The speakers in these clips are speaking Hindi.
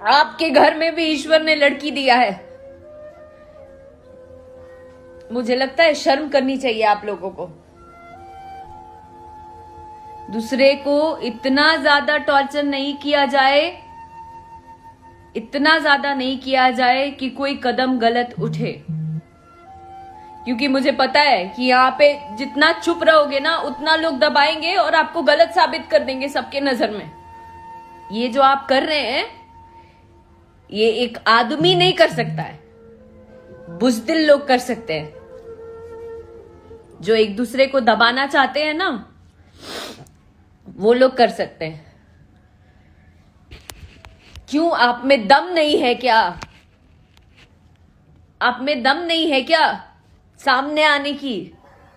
आपके घर में भी ईश्वर ने लड़की दिया है। मुझे लगता है शर्म करनी चाहिए आप लोगों को। दूसरे को इतना ज्यादा टॉर्चर नहीं किया जाए, इतना ज्यादा नहीं किया जाए कि कोई कदम गलत उठे। क्योंकि मुझे पता है कि यहाँ पे जितना चुप रहोगे ना उतना लोग दबाएंगे और आपको गलत साबित कर देंगे सबके नजर में। ये जो आप कर रहे हैं ये एक आदमी नहीं कर सकता है, बुज़दिल लोग कर सकते हैं। जो एक दूसरे को दबाना चाहते हैं ना वो लोग कर सकते हैं। क्यों आप में दम नहीं है क्या? आप में दम नहीं है क्या सामने आने की?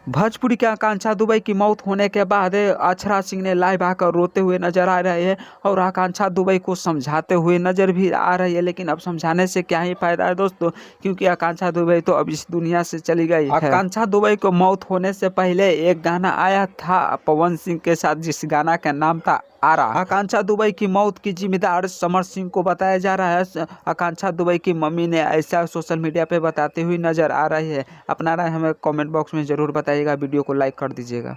भोजपुरी के आकांक्षा दुबे की मौत होने के बाद अक्षरा सिंह ने लाइव आकर रोते हुए नजर आ रहे हैं और आकांक्षा दुबे को समझाते हुए नजर भी आ रही है। लेकिन अब समझाने से क्या ही फायदा है दोस्तों, क्योंकि आकांक्षा दुबे तो अब इस दुनिया से चली गई है। आकांक्षा दुबे को मौत होने से पहले एक गाना आया था पवन सिंह के साथ, जिस गाना का नाम था आरा। आकांक्षा दुबे की मौत की जिम्मेदार समर सिंह को बताया जा रहा है। आकांक्षा दुबे की मम्मी ने ऐसा सोशल मीडिया पे बताती हुई नजर आ रही है। अपना राय हमें कमेंट बॉक्स में जरूर बताइएगा। वीडियो को लाइक कर दीजिएगा।